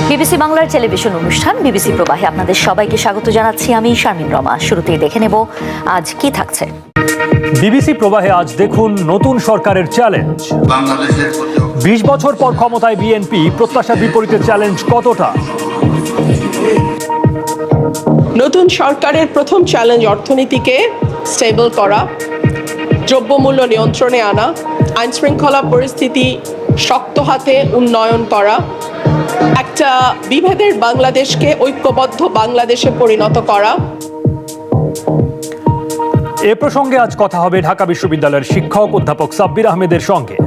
BBC বাংলার television অনুষ্ঠান BBC প্রবাহে আপনাদের সবাইকে স্বাগত জানাচ্ছি। আমি শারমিন রমা। শুরুতেই দেখে নেব আজ কি থাকছে। বিবিসি প্রবাহে আজ দেখুন নতুন সরকারের চ্যালেঞ্জ। 20 বছর পর ক্ষমতায় বিএনপি, প্রত্যাশার বিপরীতে চ্যালেঞ্জ কতটা? নতুন সরকারের প্রথম চ্যালেঞ্জ অর্থনীতিকে স্টেবল করা, দ্রব্যমূল্য নিয়ন্ত্রণে আনা, আইন শৃঙ্খলা পরিস্থিতি শক্ত হাতে উন্নয়ন করা, একটা বিভেদের বাংলাদেশকে ঐক্যবদ্ধ বাংলাদেশে পরিণত করা। এ প্রসঙ্গে আজ কথা হবে ঢাকা বিশ্ববিদ্যালয়ের শিক্ষক অধ্যাপক সাব্বির আহমেদের সঙ্গে।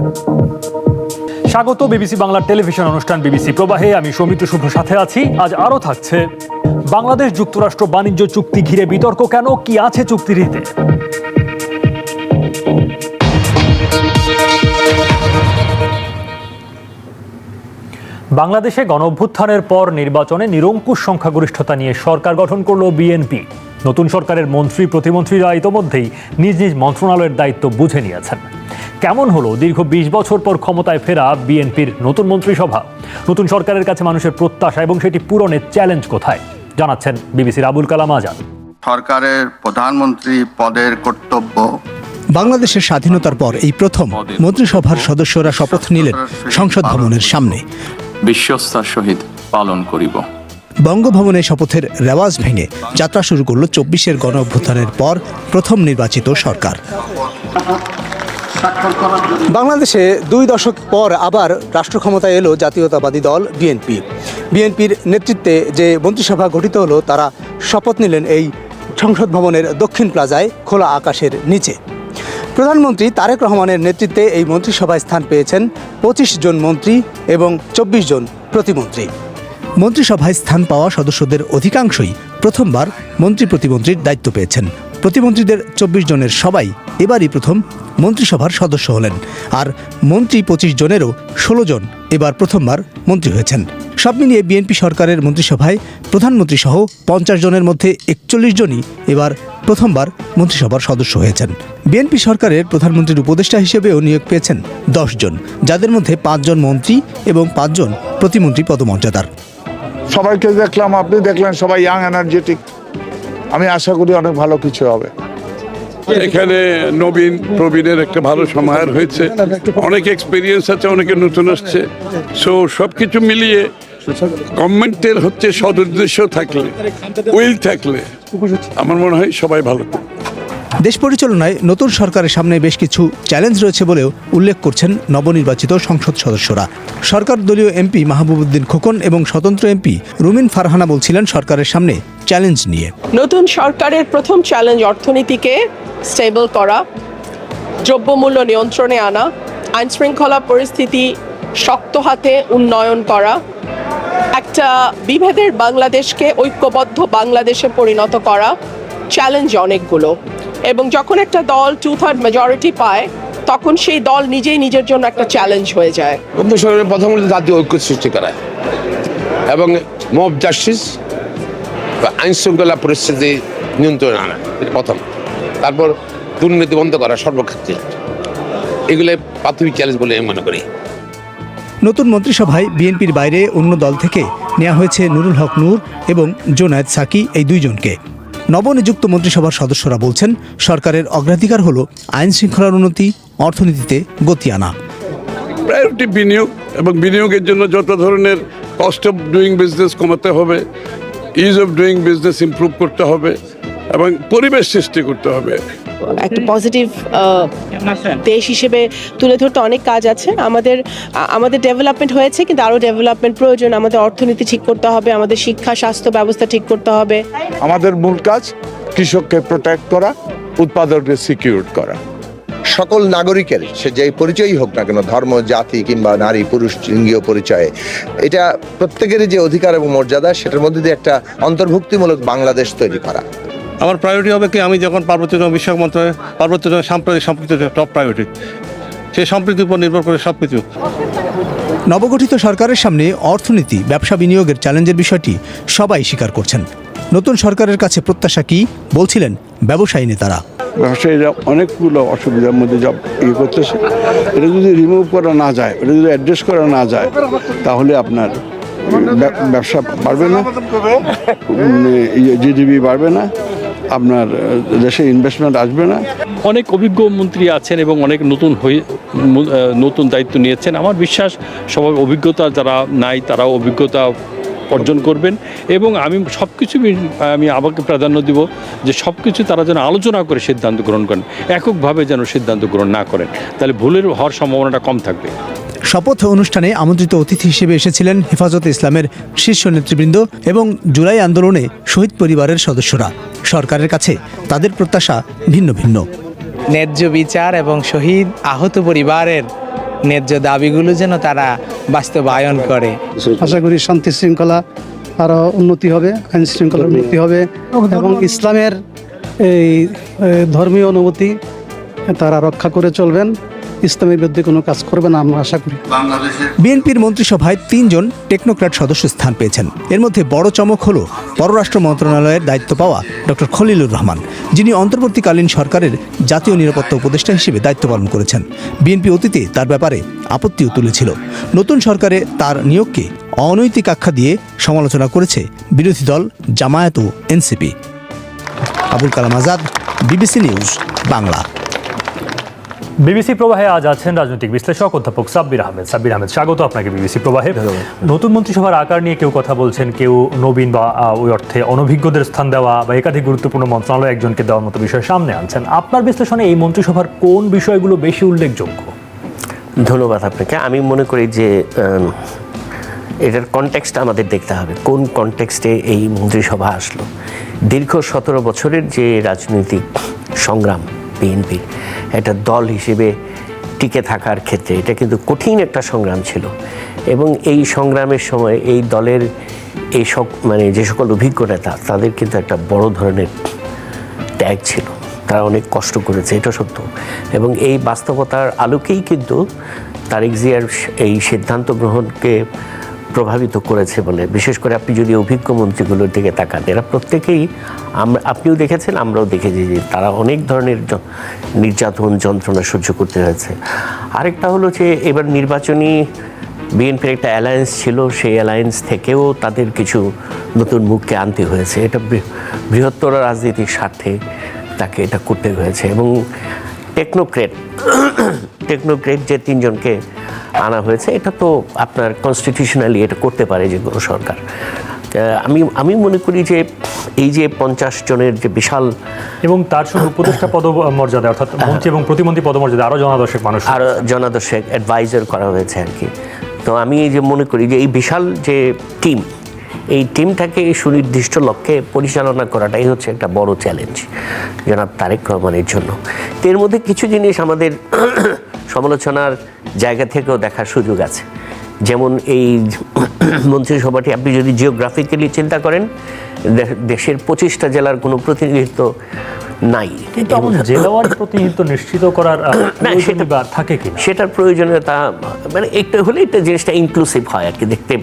স্বাগত বিবিসি বাংলার টেলিভিশন অনুষ্ঠান বিবিসি প্রবাহে। আমি সৌমিত্র শুভ্র সাথে আছি। আজ আরও থাকছে বাংলাদেশ যুক্তরাষ্ট্র বাণিজ্য চুক্তি ঘিরে বিতর্ক কেন, কি আছে চুক্তিটিতে? বাংলাদেশে গণঅভ্যুত্থানের পর নির্বাচনে নিরঙ্কুশ সংখ্যাগরিষ্ঠতা নিয়ে সরকার গঠন করল বিএনপি। নতুন সরকারের মন্ত্রী প্রতিমন্ত্রীরা ইতোমধ্যেই নিজ নিজ মন্ত্রণালয়ের দায়িত্ব বুঝে নিয়েছেন। কেমন হলো দীর্ঘ 20 বছর পর ক্ষমতায় ফেরা বিএনপির নতুন মন্ত্রিসভা? নতুন সরকারের কাছে মানুষের প্রত্যাশা এবং সেটি পূরণের চ্যালেঞ্জ কোথায়, জানাচ্ছেন বিবিসির আবুল কালাম আজাদ। সরকারের প্রধানমন্ত্রী পদের কর্তব্য। বাংলাদেশের স্বাধীনতার পর এই প্রথম মন্ত্রিসভার সদস্যরা শপথ নিলেন সংসদ ভবনের সামনে। বিশ্বস্তার সহিত পালন করিব। বঙ্গভবনে শপথের রেওয়াজ ভেঙে যাত্রা শুরু করল 24-এর গণঅভ্যুত্থানের পর প্রথম নির্বাচিত সরকার। বাংলাদেশে 2 দশক পর আবার রাষ্ট্র ক্ষমতায় এলো জাতীয়তাবাদী দল বিএনপি। বিএনপির নেতৃত্বে যে মন্ত্রিসভা গঠিত হলো, তারা শপথ নিলেন এই সংসদ ভবনের দক্ষিণ প্লাজায় খোলা আকাশের নিচে। প্রধানমন্ত্রী তারেক রহমানের নেতৃত্বে এই মন্ত্রিসভায় স্থান পেয়েছেন 25 জন মন্ত্রী এবং 24 জন প্রতিমন্ত্রী। মন্ত্রিসভায় স্থান পাওয়া সদস্যদের অধিকাংশই প্রথমবার মন্ত্রী প্রতিমন্ত্রীর দায়িত্ব পেয়েছেন। প্রতিমন্ত্রীদের 24 জনের সবাই এবারই প্রথম মন্ত্রিসভার সদস্য হলেন, আর মন্ত্রী 25 জনেরও 16 জন এবার প্রথমবার মন্ত্রী হয়েছেন। সব মিলিয়ে বিএনপি সরকারের মন্ত্রিসভায় প্রধানমন্ত্রী সহ 50 জনের মধ্যে 41 জনই এবার প্রথমবার মন্ত্রিসভার সদস্য হয়েছেন। বিএনপি সরকারের প্রধানমন্ত্রীর উপদেষ্টা হিসেবেও নিয়োগ পেয়েছেন 10 জন, যাদের মধ্যে 5 জন মন্ত্রী এবং 5 জন প্রতিমন্ত্রী পদমর্যাদার। সবাইকে দেখলাম, আপনি দেখলেন, সবাই ইয়াং এনার্জেটিক। আমি আশা করি অনেক ভালো কিছু হবে। এখানে নবীন প্রবীণের একটা ভালো সমাহার হয়েছে, অনেক এক্সপিরিয়েন্স আছে, অনেকে নতুন আসছে। সো সবকিছু মিলিয়ে গভর্নমেন্টের হচ্ছে সদুদ্দেশ্য থাকলে, উইল থাকলে আমার মনে হয় সবাই ভালো। দেশ পরিচালনায় নতুন সরকারের সামনে বেশ কিছু চ্যালেঞ্জ রয়েছে বলেও উল্লেখ করছেন নবনির্বাচিত সংসদ সদস্যরা। সরকার দলীয় এমপি মাহবুবউদ্দিন খোকন এবং স্বতন্ত্র এমপি রুমিন ফারহানা বলছিলেন সরকারের সামনে চ্যালেঞ্জ নিয়ে। নতুন সরকারের প্রথম চ্যালেঞ্জ অর্থনীতিকে স্টেবল করা, দ্রব্যমূল্য নিয়ন্ত্রণে আনা, আইন শৃঙ্খলা পরিস্থিতি শক্ত হাতে উন্নয়ন করা, একটা বিভেদের বাংলাদেশকে ঐক্যবদ্ধ বাংলাদেশে পরিণত করা। চ্যালেঞ্জ অনেকগুলো, এবং যখন একটা দল 2/3 মেজরিটি পায়, তখন সেই দল নিজেই নিজের জন্য একটা চ্যালেঞ্জ হয়ে যায়। নতুন সরকারের প্রথম জাতীয় ঐক্য সৃষ্টি করা এবং মব জাস্টিস, আইন শৃঙ্খলা পরিস্থিতি নিয়ন্ত্রণে আনা, এটা প্রথম। তারপর দুর্নীতি বন্ধ করা সর্বক্ষেত্রে। এগুলো প্রাথমিক চ্যালেঞ্জ বলে আমি মনে করি। নতুন মন্ত্রিসভায় বিএনপির বাইরে অন্য দল থেকে নেওয়া হয়েছে নুরুল হক নূর এবং জোনায়েদ সাকি, এই 2 জনকে। নবনিযুক্ত মন্ত্রিসভার সদস্যরা বলছেন সরকারের অগ্রাধিকার হলো আইন শৃঙ্খলার উন্নতি, অর্থনীতিতে গতি আনা। প্রায়োরিটি বিনিয়োগ, এবং বিনিয়োগের জন্য যত ধরনের কস্ট অফ ডুইং বিজনেস কমাতে হবে, is of doing business improve করতে হবে এবং পরিবেশ সৃষ্টি করতে হবে। একটা পজিটিভ দেশ হিসেবে তুলে ধরতে অনেক কাজ আছে। আমাদের ডেভেলপমেন্ট হয়েছে, কিন্তু আরও ডেভেলপমেন্ট প্রয়োজন। আমাদের অর্থনীতি ঠিক করতে হবে, আমাদের শিক্ষা স্বাস্থ্য ব্যবস্থা ঠিক করতে হবে। আমাদের মূল কাজ কৃষককে প্রোটেক্ট করা, উৎপাদনকে সিকিউর করা। সকল নাগরিকের, সে যে পরিচয়ই হোক না কেন, ধর্ম, জাতি কিংবা নারী পুরুষ লিঙ্গীয় পরিচয়ে, এটা প্রত্যেকেরই যে অধিকার এবং মর্যাদা, সেটার মধ্যে দিয়ে একটা অন্তর্ভুক্তিমূলক বাংলাদেশ তৈরি করা। আমার প্রায়োরিটি হবে কি, আমি যখন পার্বত্য বিষয়ক মন্ত্রণালয়, পার্বত্য সাম্প্রদায়িক সম্পৃক্ত টপ প্রায়োরিটি, সেই সম্পৃক্তির উপর নির্ভর করে সব কিছু। নবগঠিত সরকারের সামনে অর্থনীতি, ব্যবসা, বিনিয়োগের চ্যালেঞ্জের বিষয়টি সবাই স্বীকার করছেন। নতুন সরকারের কাছে প্রত্যাশা কি বলছিলেন ব্যবসায়ী নেতারা। ব্যবসায়ীরা অনেকগুলো অসুবিধার মধ্যে করতেছে। এটা যদি রিমুভ করা না যায়, এটা যদি অ্যাড্রেস করা না যায়, তাহলে আপনার ব্যবসা বাড়বে না, জিডিপি বাড়বে না, আপনার দেশে ইনভেস্টমেন্ট আসবে না। অনেক অভিজ্ঞ মন্ত্রী আছেন এবং অনেক নতুন দায়িত্ব নিয়েছেন। আমার বিশ্বাস সবার অভিজ্ঞতা যারা নাই তারাও অভিজ্ঞতা অর্জন করবেন এবং আমি সব কিছু আমি আমাকে প্রাধান্য দিব যে সব কিছু তারা যেন আলোচনা করে সিদ্ধান্ত গ্রহণ করেন, এককভাবে যেন সিদ্ধান্ত গ্রহণ না করেন, তাহলে ভুলের হওয়ার সম্ভাবনাটা কম থাকবে। শপথ অনুষ্ঠানে আমন্ত্রিত অতিথি হিসেবে এসেছিলেন হেফাজতে ইসলামের শীর্ষ নেতৃবৃন্দ এবং জুলাই আন্দোলনে শহীদ পরিবারের সদস্যরা। সরকারের কাছে তাদের প্রত্যাশা ভিন্ন ভিন্ন। ন্যায্য বিচার এবং শহীদ আহত পরিবারের ন্যায্য দাবিগুলো যেন তারা বাস্তবায়ন করে। আশা করি শান্তি শৃঙ্খলা আরও উন্নতি হবে, আইন শৃঙ্খলার উন্নতি হবে এবং ইসলামের এই ধর্মীয় অনুভূতি তারা রক্ষা করে চলবেন, ইসলামের বিরুদ্ধে কোনো কাজ করবে না আমরা আশা করি। বিএনপির মন্ত্রিসভায় 3 জন টেকনোক্র্যাট সদস্য স্থান পেয়েছেন। এর মধ্যে বড় চমক হল পররাষ্ট্র মন্ত্রণালয়ের দায়িত্ব পাওয়া ডক্টর খলিলুর রহমান, যিনি অন্তর্বর্তীকালীন সরকারের জাতীয় নিরাপত্তা উপদেষ্টা হিসেবে দায়িত্ব পালন করেছেন। বিএনপি অতীতে তার ব্যাপারে আপত্তিও তুলেছিল। নতুন সরকারে তার নিয়োগকে অনৈতিক আখ্যা দিয়ে সমালোচনা করেছে বিরোধী দল জামায়াত ও NCP. Abul Kalam Azad, BBC news, Bangla. BBC প্রবাহে আজ আছেন রাজনৈতিক বিশ্লেষক অধ্যাপক সাব্বির আহমেদ। সাব্বির আহমেদ, স্বাগত আপনাকে বিবিসি প্রবাহে। নতুন মন্ত্রিসভার আকার নিয়ে কেউ কথা বলছেন, কেউ নবীন বা ওই অর্থে অনভিজ্ঞদের স্থান দেওয়া বা একাধিক গুরুত্বপূর্ণ মন্ত্রণালয় একজনকে দেওয়ার মতো বিষয় সামনে আনছেন। আপনার বিশ্লেষণে এই মন্ত্রিসভার কোন বিষয়গুলো বেশি উল্লেখযোগ্য? ধন্যবাদ আপনাকে। আমি মনে করি যে এটার কনটেক্সট আমাদের দেখতে হবে, কোন কনটেক্সটে এই মন্ত্রিসভা আসলো। দীর্ঘ 17 বছরের যে রাজনৈতিক সংগ্রাম বিএনপি একটা দল হিসেবে টিকে থাকার ক্ষেত্রে এটা কিন্তু কঠিন একটা সংগ্রাম ছিল এবং এই সংগ্রামের সময় এই দলের এই যে সকল অভিজ্ঞ নেতা তাদের কিন্তু একটা বড় ধরনের ত্যাগ ছিল, তারা অনেক কষ্ট করেছে, এটা সত্য। এবং এই বাস্তবতার আলোকেই কিন্তু তারেক জিয়ার এই সিদ্ধান্ত গ্রহণকে প্রভাবিত করেছে বলে, বিশেষ করে আপনি যদি অভিজ্ঞ মন্ত্রীগুলোর দিকে তাকান, এরা প্রত্যেকেই আপনিও দেখেছেন, আমরাও দেখেছি যে তারা অনেক ধরনের নির্যাতন যন্ত্রণা সহ্য করতে হয়েছে। আরেকটা হলো যে এবার নির্বাচনী বিএনপির একটা অ্যালায়েন্স ছিল, সেই অ্যালায়েন্স থেকেও তাদের কিছু নতুন মুখকে আনতে হয়েছে। এটা বৃহত্তর রাজনীতির স্বার্থে তাকে এটা করতে হয়েছে। এবং টেকনোক্রেট যে 3 জনকে আনা হয়েছে, এটা তো আপনার কনস্টিটিউশনালি এটা করতে পারে যে কোনো সরকার। আমি মনে করি যে এই যে 50 জনের যে বিশাল, এবং তার সঙ্গে উপদেষ্টা পদমর্যাদা অর্থাৎ মন্ত্রী এবং প্রতিমন্ত্রী পদমর্যাদা আরও জনাদশেক মানুষ, আরও জনাদশেক অ্যাডভাইজার করা হয়েছে আর কি। তো আমি যে মনে করি যে এই বিশাল যে টিম, এই টিমটাকে সুনির্দিষ্ট লক্ষ্যে পরিচালনা করাটাই হচ্ছে একটা বড় চ্যালেঞ্জ জনাব তারেক রহমানের জন্য। তো এর মধ্যে কিছু জিনিস আমাদের সমালোচনার জায়গা থেকেও দেখার সুযোগ আছে। যেমন এই মন্ত্রিসভাটি আপনি যদি জিওগ্রাফিক্যালি চিন্তা করেন, দেশের 25টা জেলার কোনো প্রতিনিধিত্ব নাই। জেলাওয়ার প্রতিনিধিত্ব নিশ্চিত করার থাকে কি সেটার প্রয়োজনীয়তা মানে একটা হলে এটা জিনিসটা ইনক্লুসিভ হয় আর কি দেখতে।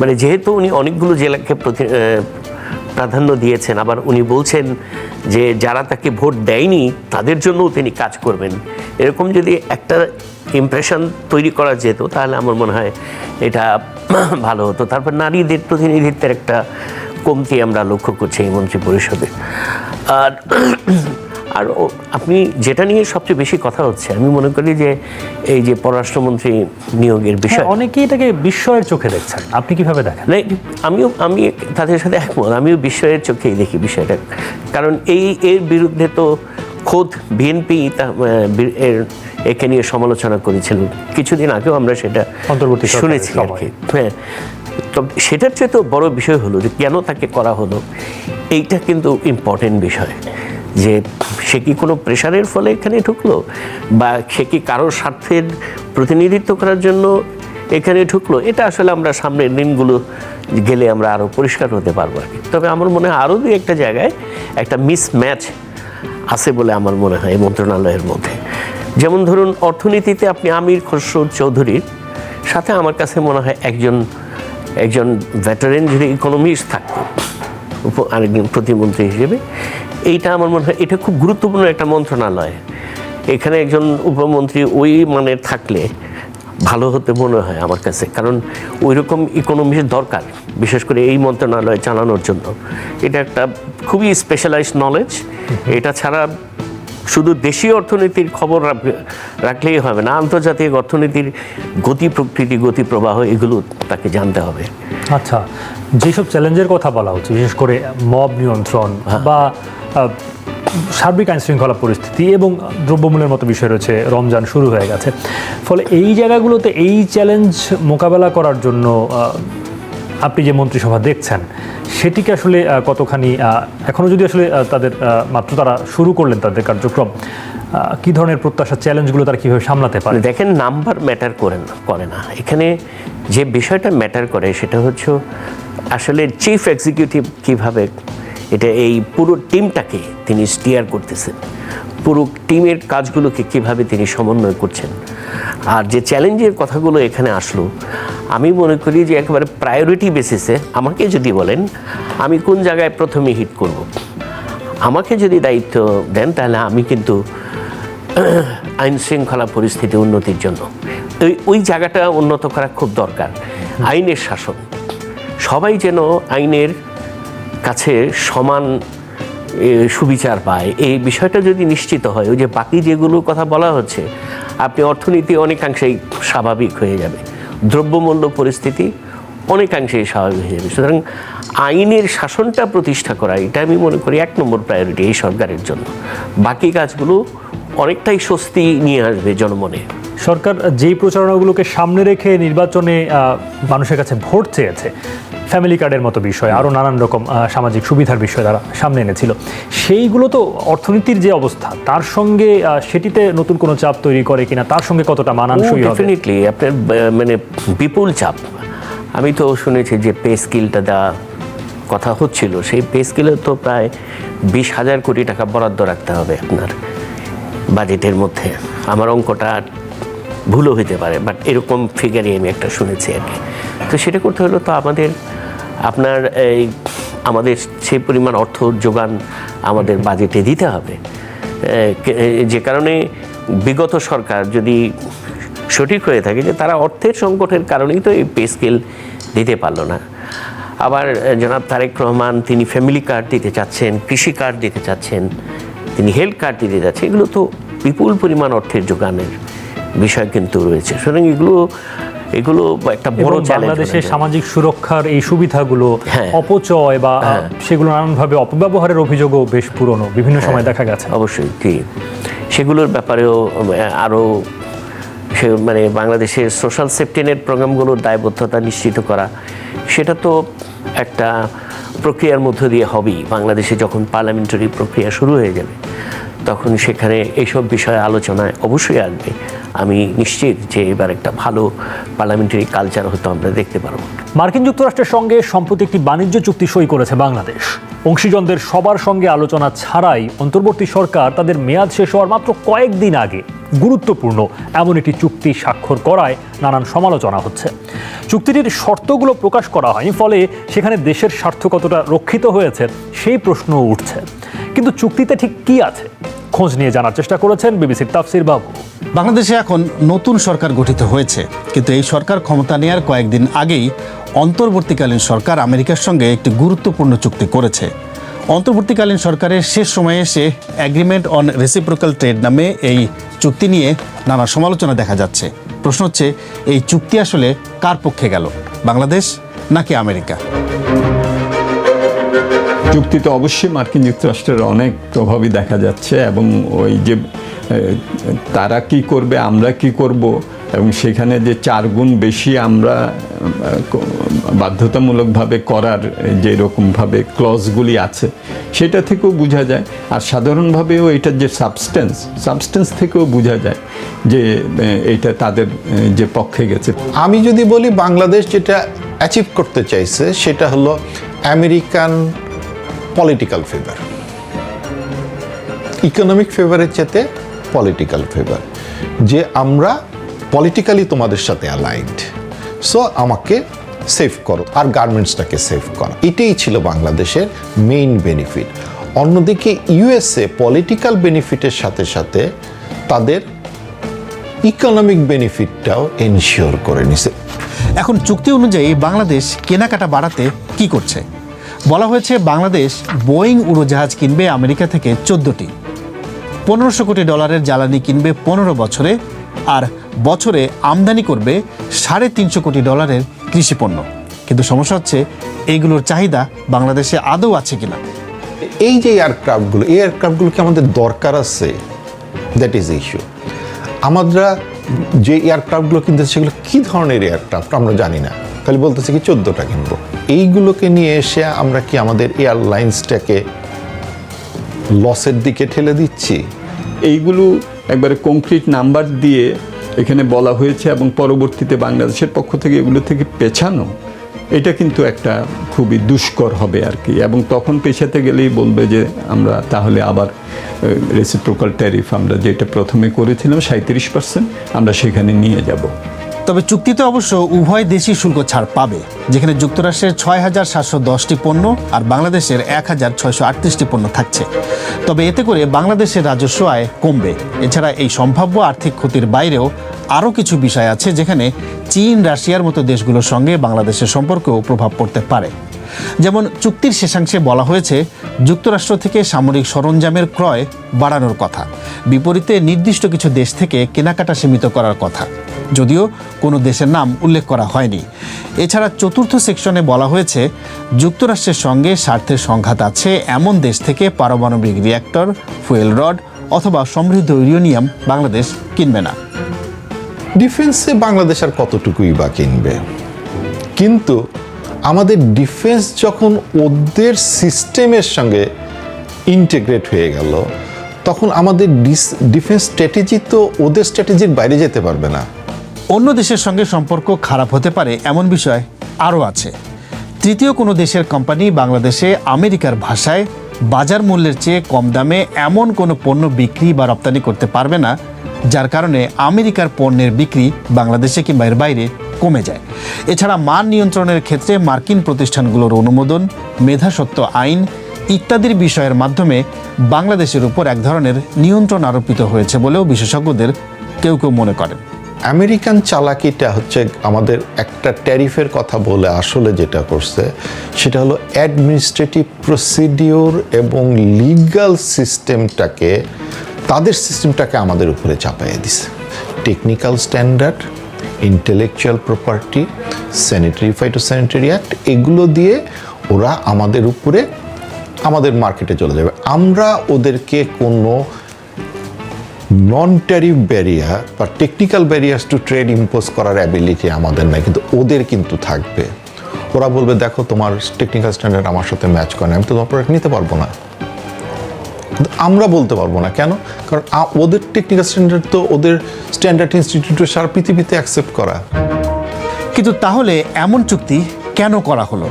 মানে যেহেতু উনি অনেকগুলো জেলাকে প্রাধান্য দিয়েছেন, আবার উনি বলছেন যে যারা তাকে ভোট দেয়নি তাদের জন্যও তিনি কাজ করবেন, এরকম যদি একটা ইমপ্রেশন তৈরি করা যেত তাহলে আমার মনে হয় এটা ভালো হতো। তারপর নারীদের প্রতিনিধিত্বের একটা কমতি আমরা লক্ষ্য করছি এই মন্ত্রী পরিষদে। আর আপনি যেটা নিয়ে সবচেয়ে বেশি কথা হচ্ছে, আমি মনে করি যে এই যে পররাষ্ট্রমন্ত্রী নিয়োগের বিষয়, অনেকেই এটাকে বিস্ময়ের চোখে দেখছেন, আপনি কিভাবে দেখেন? আমি তাদের সাথে একমত, আমিও বিস্ময়ের চোখেই দেখি বিষয়টা। কারণ এর বিরুদ্ধে তো খোদ বিএনপি একে নিয়ে সমালোচনা করেছিল কিছুদিন আগেও, আমরা সেটা শুনেছি আর কি। হ্যাঁ, তো সেটার চেয়ে তো বড় বিষয় হলো যে কেন তাকে করা হলো, এইটা কিন্তু ইম্পর্টেন্ট বিষয়। যে সে কি কোনো প্রেশারের ফলে এখানে ঢুকলো, বা সে কি কারোর স্বার্থের প্রতিনিধিত্ব করার জন্য এখানে ঢুকলো, এটা আসলে আমরা সামনের দিনগুলো গেলে আমরা আরও পরিষ্কার হতে পারবো আর কি। তবে আমার মনে হয় আরও দুই একটা জায়গায় একটা মিসম্যাচ আছে বলে আমার মনে হয় এই মন্ত্রণালয়ের মধ্যে। যেমন ধরুন অর্থনীতিতে আপনি আমির খসরু চৌধুরীর সাথে আমার কাছে মনে হয় একজন ভেটারেন যদি ইকোনমিস্ট থাকতো আরেকজন প্রতিমন্ত্রী হিসেবে, এইটা আমার মনে হয় এটা খুব গুরুত্বপূর্ণ একটা মন্ত্রণালয়। এখানে একজন উপমন্ত্রী ওই মানের থাকলে ভালো হতে মনে হয় আমার কাছে, কারণ ওই রকম ইকোনমিক্স দরকার, বিশেষ করে এই মন্ত্রণালয় চালানোর জন্য। এটা একটা খুবই স্পেশালাইজড নলেজ। এটা ছাড়া শুধু দেশীয় অর্থনীতির খবর রাখলেই হবে না, আন্তর্জাতিক অর্থনীতির গতি প্রকৃতি, গতি প্রবাহ, এগুলো তাকে জানতে হবে। আচ্ছা, যেসব চ্যালেঞ্জের কথা বলা হচ্ছে, বিশেষ করে মব নিয়ন্ত্রণ বা সার্বিক আইন শৃঙ্খলা পরিস্থিতি এবং দ্রব্যমূল্যের মতো বিষয় রয়েছে, রমজান শুরু হয়ে গেছে, ফলে এই জায়গাগুলোতে এই চ্যালেঞ্জ মোকাবেলা করার জন্য আপনি যে মন্ত্রিসভা দেখছেন সেটিকে আসলে কতখানি, এখনও যদি আসলে তাদের মাত্র তারা শুরু করলেন তাদের কার্যক্রম, কী ধরনের প্রত্যাশা, চ্যালেঞ্জগুলো তারা কীভাবে সামলাতে পারে? দেখেন, নাম্বার ম্যাটার করে না এখানে। যে বিষয়টা ম্যাটার করে সেটা হচ্ছে আসলে চিফ এক্সিকিউটিভ কীভাবে এটা এই পুরো টিমটাকে তিনি স্টিয়ার করতেছেন, পুরো টিমের কাজগুলোকে কিভাবে তিনি সমন্বয় করছেন। আর যে চ্যালেঞ্জের কথাগুলো এখানে আসলো, আমি মনে করি যে একেবারে প্রায়োরিটি বেসিসে আমাকে যদি বলেন আমি কোন জায়গায় প্রথমে হিট করব, আমাকে যদি দায়িত্ব দেন তাহলে আমি কিন্তু আইন শৃঙ্খলা পরিস্থিতি উন্নতির জন্য ওই জায়গাটা উন্নত করা খুব দরকার। আইনের শাসন, সবাই যেন আইনের কাছে সমান সুবিচার পায়, এই বিষয়টা যদি নিশ্চিত হয়, ওই যে বাকি যেগুলোর কথা বলা হচ্ছে, আপনি অর্থনীতি অনেকাংশেই স্বাভাবিক হয়ে যাবে, দ্রব্যমূল্য পরিস্থিতি অনেকাংশেই স্বাভাবিক হয়ে যাবে। সুতরাং আইনের শাসনটা প্রতিষ্ঠা করা, এটা আমি মনে করি 1 নম্বর প্রায়োরিটি এই সরকারের জন্য। বাকি কাজগুলো অনেকটাই স্বস্তি নিয়ে আসবে জনমনে। সরকার যেই প্রচারণাগুলোকে সামনে রেখে নির্বাচনে মানুষের কাছে ভোট চেয়েছে, ফ্যামিলি কার্ডের মতো বিষয়, আরও নানান রকম সামাজিক সুবিধার বিষয় তারা সামনে এনেছিল, সেইগুলো তো অর্থনীতির যে অবস্থা তার সঙ্গে সেটিতে নতুন কোনো চাপ তৈরি করে কিনা, তার সঙ্গে কতটা মানানসই হবে? ডেফিনেটলি আপনার মানে বিপুল চাপ। আমি তো শুনেছি যে পে স্কেলটা দেওয়া কথা হচ্ছিল, সেই পে স্কেলে তো প্রায় 20,000 কোটি টাকা বরাদ্দ রাখতে হবে আপনার বাজেটের মধ্যে। আমার অঙ্কটা ভুলও হতে পারে, বাট এরকম ফিগারই আমি একটা শুনেছি আর কি। তো সেটা করতে হলে তো আপনার আমাদের সেই পরিমাণ অর্থ যোগান আমাদের বাজেটে দিতে হবে, যে কারণে বিগত সরকার যদি সঠিক হয়ে থাকে যে তারা অর্থের সংকটের কারণেই তো এই পে স্কেল দিতে পারলো না। আবার জনাব তারেক রহমান তিনি ফ্যামিলি কার্ড দিতে চাচ্ছেন, কৃষি কার্ড দিতে চাচ্ছেন, তিনি হেলথ কার্ড দিতে যাচ্ছেন, এগুলো তো বিপুল পরিমাণ অর্থের যোগানের বিষয় কিন্তু রয়েছে। সুতরাং এগুলো একটা বড় চ্যালেঞ্জ। বাংলাদেশের সামাজিক সুরক্ষার এই সুবিধাগুলো অপচয় বা সেগুলো নানানভাবে অপব্যবহারের অভিযোগও বেশ পুরনো, বিভিন্ন সময় দেখা গেছে। অবশ্যই ঠিক, সেগুলোর ব্যাপারেও আরও মানে বাংলাদেশের সোশ্যাল সেফটি নেট প্রোগ্রামগুলোর দায়বদ্ধতা নিশ্চিত করা, সেটা তো একটা প্রক্রিয়ার মধ্য দিয়ে হবেই। বাংলাদেশে যখন পার্লামেন্টারি প্রক্রিয়া শুরু হয়ে যাবে তখন সেখানে এইসব বিষয়ে আলোচনায় অবশ্যই আসবে। আমি নিশ্চিত যে এবার একটা ভালো পার্লামেন্টারি কালচার হয়তো আমরা দেখতে পারব। মার্কিন যুক্তরাষ্ট্রের সঙ্গে সম্প্রতি একটি বাণিজ্য চুক্তি সই করেছে বাংলাদেশ। অংশীজনদের সবার সঙ্গে আলোচনা ছাড়াই অন্তর্বর্তী সরকার তাদের মেয়াদ শেষ হওয়ার মাত্র কয়েকদিন আগে গুরুত্বপূর্ণ এমন একটি চুক্তি স্বাক্ষর করায় নানান সমালোচনা হচ্ছে। চুক্তিটির শর্তগুলো প্রকাশ করা হয়নি, ফলে সেখানে দেশের স্বার্থ কতটা রক্ষিত হয়েছে সেই প্রশ্নও উঠছে। কিন্তু চুক্তিতে ঠিক কি আছে, খোঁজ নিয়ে জানার চেষ্টা করেছেন বিবিসির তাফসির বাবু। বাংলাদেশে এখন নতুন সরকার গঠিত হয়েছে, কিন্তু এই সরকার ক্ষমতা নেওয়ার কয়েকদিন আগেই অন্তর্বর্তীকালীন সরকার আমেরিকার সঙ্গে একটি গুরুত্বপূর্ণ চুক্তি করেছে। অন্তর্বর্তীকালীন সরকারের শেষ সময়ে এসে অ্যাগ্রিমেন্ট অন রেসিপ্রোকাল ট্রেড নামে এই চুক্তি নিয়ে নানা সমালোচনা দেখা যাচ্ছে। প্রশ্ন হচ্ছে, এই চুক্তি আসলে কার পক্ষে গেল, বাংলাদেশ নাকি আমেরিকা? চুক্তিতে অবশ্যই মার্কিন যুক্তরাষ্ট্রের অনেক প্রভাবই দেখা যাচ্ছে, এবং ওই যে তারা কি করবে আমরা কি করব, এবং সেখানে যে 4 গুণ বেশি আমরা বাধ্যতামূলকভাবে করার যে রকমভাবে ক্লজগুলি আছে সেটা থেকেও বোঝা যায়। আর সাধারণভাবেও এটার যে সাবস্টেন্স থেকেও বোঝা যায় যে এটা তাদের যে পক্ষে গেছে। আমি যদি বলি বাংলাদেশ যেটা অ্যাচিভ করতে চাইছে সেটা হলো আমেরিকান পলিটিক্যাল ফেভার, ইকোনমিক ফেভারের চেয়ে পলিটিক্যাল ফেভার, যে আমরা পলিটিক্যালি তোমাদের সাথে অ্যালাইন্ড, সো আমাকে সেভ করো আর গার্মেন্টসটাকে সেভ করো, এটাই ছিল বাংলাদেশের মেইন বেনিফিট। অন্যদিকে ইউএসএ পলিটিক্যাল বেনিফিটের সাথে সাথে তাদের ইকোনমিক বেনিফিটটাও এনশিওর করে নিছে। এখন চুক্তি অনুযায়ী বাংলাদেশ কেনাকাটা বাড়াতে কি করছে? বলা হয়েছে বাংলাদেশ বোয়িং উড়োজাহাজ কিনবে আমেরিকা থেকে 14টি, $1500 কোটি জ্বালানি কিনবে 15 বছরে, আর বছরে আমদানি করবে $350 কোটি কৃষিপণ্য। কিন্তু সমস্যা হচ্ছে এইগুলোর চাহিদা বাংলাদেশে আদৌ আছে কিনা। এই যে এয়ারক্রাফটগুলো, এই এয়ারক্রাফটগুলো কি আমাদের দরকার আছে? That is issue. আমরা যে এয়ারক্রাফটগুলো কিনতেছি সেগুলো কী ধরনের এয়ারক্রাফট আমরা জানি না, খালি বলতেছি কি 14টা কিনবো। এইগুলোকে নিয়ে এসে আমরা কি আমাদের এয়ারলাইন্সটাকে লসের দিকে ঠেলে দিচ্ছি? এইগুলো একবারে কংক্রিট নাম্বার দিয়ে এখানে বলা হয়েছে এবং পরবর্তীতে বাংলাদেশের পক্ষ থেকে এগুলো থেকে পেছানো, এটা কিন্তু একটা খুবই দুষ্কর হবে আর কি। এবং তখন পেছাতে গেলেই বলবে যে আমরা তাহলে আবার রেসিপ্রোকাল ট্যারিফ আমরা যেটা প্রথমে করেছিলাম 37% আমরা সেখানে নিয়ে যাব। তবে চুক্তিতে অবশ্য উভয় দেশই শুল্ক ছাড় পাবে, যেখানে যুক্তরাষ্ট্রের 6,710টি পণ্য আর বাংলাদেশের 1,638টি পণ্য থাকছে। তবে এতে করে বাংলাদেশের রাজস্ব আয় কমবে। এছাড়া এই সম্ভাব্য আর্থিক ক্ষতির বাইরেও আরও কিছু বিষয় আছে যেখানে চীন, রাশিয়ার মতো দেশগুলোর সঙ্গে বাংলাদেশের সম্পর্কেও প্রভাব পড়তে পারে। যেমন চুক্তির শেষাংশে বলা হয়েছে যুক্তরাষ্ট্র থেকে সামরিক সরঞ্জামের ক্রয় বাড়ানোর কথা, বিপরীতে নির্দিষ্ট কিছু দেশ থেকে কেনাকাটা সীমিত করার কথা, যদিও কোনো দেশের নাম উল্লেখ করা হয়নি। এছাড়া চতুর্থ সেকশনে বলা হয়েছে যুক্তরাষ্ট্রের সঙ্গে স্বার্থের সংঘাত আছে এমন দেশ থেকে পারমাণবিক রিঅ্যাক্টর, ফুয়েল রড অথবা সমৃদ্ধ ইউরেনিয়াম বাংলাদেশ কিনবে না। ডিফেন্সে বাংলাদেশ আর কতটুকুই বা কিনবে? কিন্তু আমাদের ডিফেন্স যখন ওদের সিস্টেমের সঙ্গে ইন্টিগ্রেট হয়ে গেল, তখন আমাদের ডিফেন্স স্ট্র্যাটেজি তো ওদের স্ট্র্যাটেজির বাইরে যেতে পারবে না। অন্য দেশের সঙ্গে সম্পর্ক খারাপ হতে পারে এমন বিষয় আরও আছে। তৃতীয় কোনো দেশের কোম্পানি বাংলাদেশে আমেরিকার ভাষায় বাজার মূল্যের চেয়ে কম দামে এমন কোনো পণ্য বিক্রি বা রপ্তানি করতে পারবে না যার কারণে আমেরিকার পণ্যের বিক্রি বাংলাদেশে কিংবা এর বাইরে কমে যায়। এছাড়া মান নিয়ন্ত্রণের ক্ষেত্রে মার্কিন প্রতিষ্ঠানগুলোর অনুমোদন, মেধাস্বত্ব আইন ইত্যাদির বিষয়ের মাধ্যমে বাংলাদেশের উপর এক ধরনের নিয়ন্ত্রণ আরোপিত হয়েছে বলেও বিশেষজ্ঞদের কেউ কেউ মনে করেন। আমেরিকান চালাকিটা হচ্ছে আমাদের একটা ট্যারিফের কথা বলে আসলে যেটা করছে সেটা হলো অ্যাডমিনিস্ট্রেটিভ প্রসিডিওর এবং লিগ্যাল সিস্টেমটাকে, তাদের সিস্টেমটাকে আমাদের উপরে চাপাইয়ে দিছে। Technical standard, intellectual property, sanitary phytosanitary act, এগুলো দিয়ে ওরা আমাদের উপরে আমাদের মার্কেটে চলে যাবে। আমরা ওদেরকে কোনো নন ট্যারিফ ব্যারিয়ার বা technical barriers two trade impose করার অ্যাবিলিটি আমাদের নাই, কিন্তু ওদের কিন্তু থাকবে। ওরা বলবে দেখো তোমার টেকনিক্যাল স্ট্যান্ডার্ড আমার সাথে ম্যাচ করে না, আমি তো তোমার প্রোডাক্ট নিতে পারবো না। আমরা বলতে পারবো না কেন? কারণ ওদের টেকনিক্যাল স্ট্যান্ডার্ড তো ওদের স্ট্যান্ডার্ড ইনস্টিটিউটের সারা পৃথিবীতে অ্যাকসেপ্ট করা। কিন্তু তাহলে এমন চুক্তি কেন করা হলো?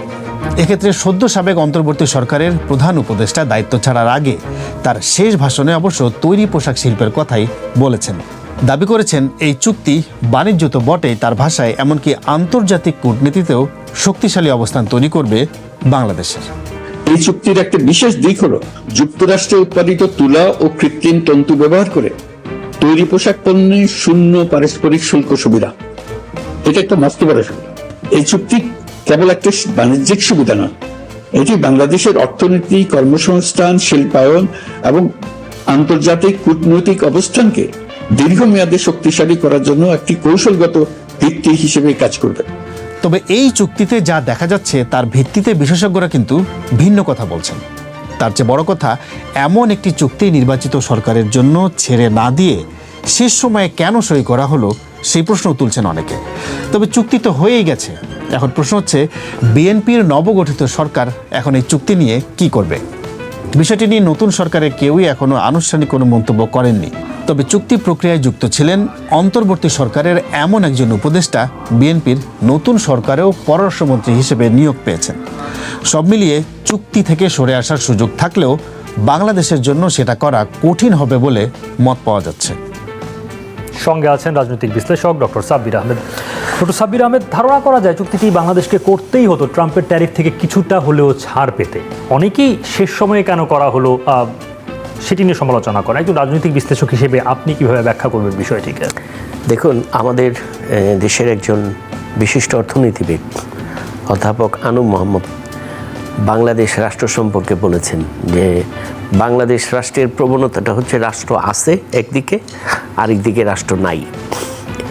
এক্ষেত্রে সদ্য সাবেক অন্তর্বর্তী সরকারের প্রধান উপদেষ্টা দায়িত্ব ছাড়ার আগে তার শেষ ভাষণে অবশ্য তৈরি পোশাক শিল্পের কথাই বলেছেন। দাবি করেছেন এই চুক্তি বাণিজ্য তো বটেই, তার ভাষায় এমনকি আন্তর্জাতিক কূটনীতিতেও শক্তিশালী অবস্থান তৈরি করবে বাংলাদেশের। এই চুক্তির একটা বিশেষ দিক হলো যুক্তরাষ্ট্রে উৎপাদিত তুলা ও কৃত্রিম তন্তু ব্যবহার করে তৈরি পোশাক পণ্যে শূন্য পারস্পরিক শুল্ক সুবিধা। এটা একটা মস্ত বড় সুবিধা। এই চুক্তি কেবল একটা বাণিজ্যিক সুবিধা নয়, এটি বাংলাদেশের অর্থনীতি, কর্মসংস্থান, শিল্পায়ন এবং আন্তর্জাতিক কূটনৈতিক অবস্থানকে দীর্ঘমেয়াদে শক্তিশালী করার জন্য একটি কৌশলগত ভিত্তি হিসেবে কাজ করবে। তবে এই চুক্তিতে যা দেখা যাচ্ছে তার ভিত্তিতে বিশেষজ্ঞরা কিন্তু ভিন্ন কথা বলছেন। তার চেয়ে বড় কথা, এমন একটি চুক্তি নির্বাচিত সরকারের জন্য ছেড়ে না দিয়ে শেষ সময়ে কেন সই করা হলো সেই প্রশ্ন তুলছেন অনেকে। তবে চুক্তি তো হয়েই গেছে, এখন প্রশ্ন হচ্ছে বিএনপির নবগঠিত সরকার এখন এই চুক্তি নিয়ে কি করবে। বিষয়টি নিয়ে নতুন সরকারের কেউই এখনো আনুষ্ঠানিক কোনো মন্তব্য করেননি। তবে চুক্তি প্রক্রিয়ায় যুক্ত ছিলেন অন্তর্বর্তী সরকারের এমন একজন উপদেষ্টা বিএনপির নতুন সরকারেও পররাষ্ট্রমন্ত্রী হিসেবে নিয়োগ পেয়েছেন। সব মিলিয়ে চুক্তি থেকে সরে আসার সুযোগ থাকলেও বাংলাদেশের জন্য সেটা করা কঠিন হবে বলে মত পাওয়া যাচ্ছে। সঙ্গে আছেন রাজনৈতিক বিশ্লেষক ডক্টর সাব্বির আহমেদ। ডক্টর সাব্বির আহমেদ, ধারণা করা যায় চুক্তিটি বাংলাদেশকে করতেই হতো ট্রাম্পের ট্যারিফ থেকে কিছুটা হলেও ছাড় পেতে। অনেকেই শেষ সময়ে কেন করা হলো সেটি নিয়ে সমালোচনা করা। একজন রাজনৈতিক বিশ্লেষক হিসেবে আপনি কিভাবে ব্যাখ্যা করবেন বিষয়টিকে? দেখুন, আমাদের দেশের একজন বিশিষ্ট অর্থনীতিবিদ অধ্যাপক আনুম মোহাম্মদ বাংলাদেশ রাষ্ট্র সম্পর্কে বলেছেন যে বাংলাদেশ রাষ্ট্রের প্রবণতাটা হচ্ছে রাষ্ট্র আছে একদিকে, আরেকদিকে রাষ্ট্র নাই।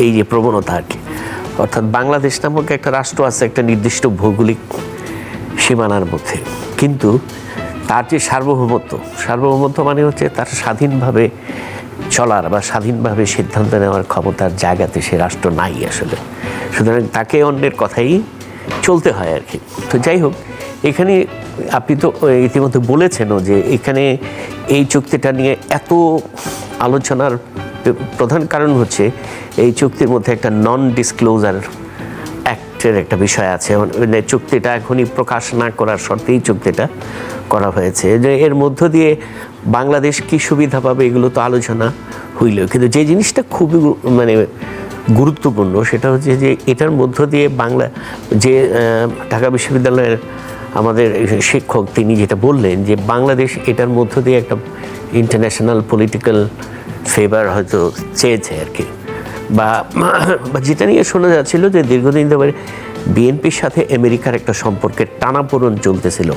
এই যে প্রবণতা আর কি, অর্থাৎ বাংলাদেশ নামক একটা রাষ্ট্র আছে একটা নির্দিষ্ট ভৌগোলিক সীমানার মধ্যে, কিন্তু তার যে সার্বভৌমত্ব মানে হচ্ছে তার স্বাধীনভাবে চলার বা স্বাধীনভাবে সিদ্ধান্ত নেওয়ার ক্ষমতার জায়গাতে সে রাষ্ট্র নাই আসলে। সুতরাং তাকে অন্যের কথাই চলতে হয় আর কি। তো যাই হোক, এখানে আপনি তো ইতিমধ্যে বলেছেনও যে এখানে এই চুক্তিটা নিয়ে এত আলোচনার প্রধান কারণ হচ্ছে এই চুক্তির মধ্যে একটা নন ডিসক্লোজার অ্যাক্টের একটা বিষয় আছে। মানে চুক্তিটা এখনই প্রকাশ না করার শর্তেই চুক্তিটা করা হয়েছে, যে এর মধ্য দিয়ে বাংলাদেশ কী সুবিধা পাবে এগুলো তো আলোচনা হইল, কিন্তু যে জিনিসটা খুবই মানে গুরুত্বপূর্ণ সেটা হচ্ছে যে এটার মধ্য দিয়ে যে ঢাকা বিশ্ববিদ্যালয়ের আমাদের শিক্ষক তিনি যেটা বললেন যে বাংলাদেশ এটার মধ্য দিয়ে একটা ইন্টারন্যাশনাল পলিটিক্যাল ফেভার হয়তো চেয়েছে আর কি, বা যেটা নিয়ে শোনা যাচ্ছিল যে দীর্ঘদিন ধরে বিএনপির সাথে আমেরিকার একটা সম্পর্কের টানাপোড়েন চলতেছিল,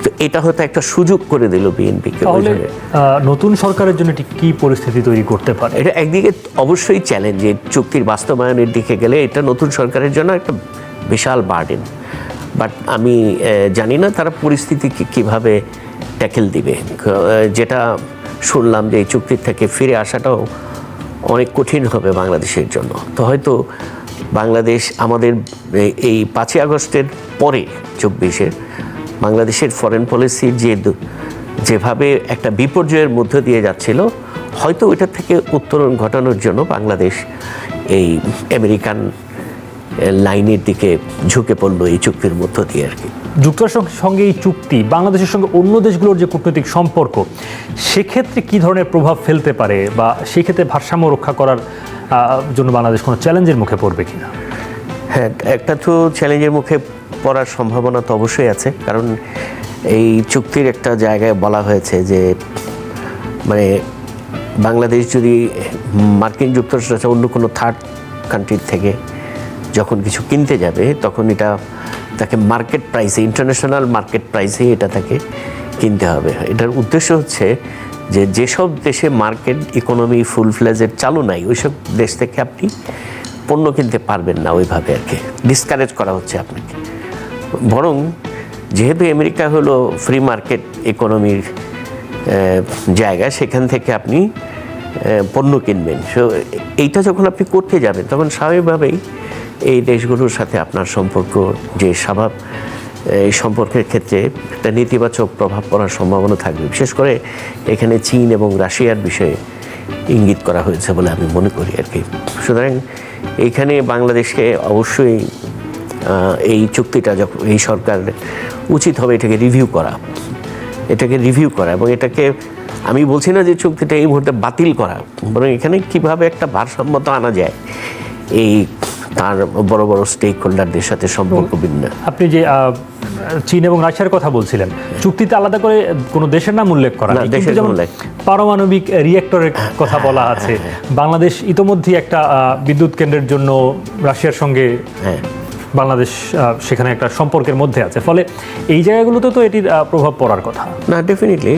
তো এটা হয়তো একটা সুযোগ করে দিল বিএনপিকে। নতুন সরকারের জন্য এটি কি পরিস্থিতি তৈরি করতে পারে? এটা একদিকে অবশ্যই চ্যালেঞ্জ, যে চুক্তির বাস্তবায়নের দিকে গেলে এটা নতুন সরকারের জন্য একটা বিশাল বার্ডেন, বাট আমি জানি না তারা পরিস্থিতিকে কীভাবে ট্যাকেল দিবে। যেটা শুনলাম যে এই চুক্তির থেকে ফিরে আসাটাও অনেক কঠিন হবে বাংলাদেশের জন্য। তো হয়তো বাংলাদেশ আমাদের এই 5ই আগস্টের পরে 24-এর বাংলাদেশের ফরেন পলিসির যেভাবে একটা বিপর্যয়ের মধ্য দিয়ে যাচ্ছিল, হয়তো ওইটার থেকে উত্তরণ ঘটানোর জন্য বাংলাদেশ এই আমেরিকান লাইনের দিকে ঝুঁকে পড়লো এই চুক্তির মধ্য দিয়ে আর কি। যুক্তরাষ্ট্রের সঙ্গে এই চুক্তি বাংলাদেশের সঙ্গে অন্য দেশগুলোর যে কূটনৈতিক সম্পর্ক, সেক্ষেত্রে কী ধরনের প্রভাব ফেলতে পারে, বা সেক্ষেত্রে ভারসাম্য রক্ষা করার জন্য বাংলাদেশ কোনো চ্যালেঞ্জের মুখে পড়বে কিনা? হ্যাঁ, একটা তো চ্যালেঞ্জের মুখে পড়ার সম্ভাবনা তো অবশ্যই আছে, কারণ এই চুক্তির একটা জায়গায় বলা হয়েছে যে মানে বাংলাদেশ যদি মার্কিন যুক্তরাষ্ট্র অন্য কোনো থার্ড কান্ট্রির থেকে যখন কিছু কিনতে যাবে, তখন এটা তাকে মার্কেট প্রাইসে, ইন্টারন্যাশনাল মার্কেট প্রাইসে এটা তাকে কিনতে হবে। এটার উদ্দেশ্য হচ্ছে যে যেসব দেশে মার্কেট ইকোনমি ফুল ফ্লেজের চালু নাই, ওইসব দেশ থেকে আপনি পণ্য কিনতে পারবেন না ওইভাবে আর কি, ডিসকারেজ করা হচ্ছে আপনাকে। বরং যেহেতু আমেরিকা হলো ফ্রি মার্কেট ইকোনমির জায়গা, সেখান থেকে আপনি পণ্য কিনবেন। সো এইটা যখন আপনি করতে যাবেন, তখন স্বাভাবিকভাবেই এই দেশগুলোর সাথে আপনার সম্পর্ক যে এই সম্পর্কের ক্ষেত্রে একটা নেতিবাচক প্রভাব পড়ার সম্ভাবনা থাকবে। বিশেষ করে এখানে চীন এবং রাশিয়ার বিষয়ে ইঙ্গিত করা হয়েছে বলে আমি মনে করি আর কি। সুতরাং এইখানে বাংলাদেশকে অবশ্যই এই চুক্তিটা যখন এই সরকার উচিত হবে এটাকে রিভিউ করা এবং এটাকে আমি বলছি না যে চুক্তিটা এই মুহূর্তে বাতিল করা, বরং এখানে কিভাবে একটা ভারসাম্যতা আনা যায় এই তার বড় বড় স্টেক হোল্ডারদের সাথে সম্পর্ক বিন্যাস। আপনি যে চীন এবং রাশিয়ার কথা বলছিলেন, চুক্তিতে আলাদা করে কোনো দেশের নাম উল্লেখ করা নেই, কিন্তু যেমন পারমাণবিক রিয়েক্টরের কথা বলা আছে। বাংলাদেশ ইতোমধ্যেই একটা বিদ্যুৎ কেন্দ্রের জন্য রাশিয়ার সঙ্গে বাংলাদেশ সেখানে একটা সম্পর্কের মধ্যে আছে, ফলে এই জায়গাগুলোতে তো এটির প্রভাব পড়ার কথা। না, ডেফিনেটলি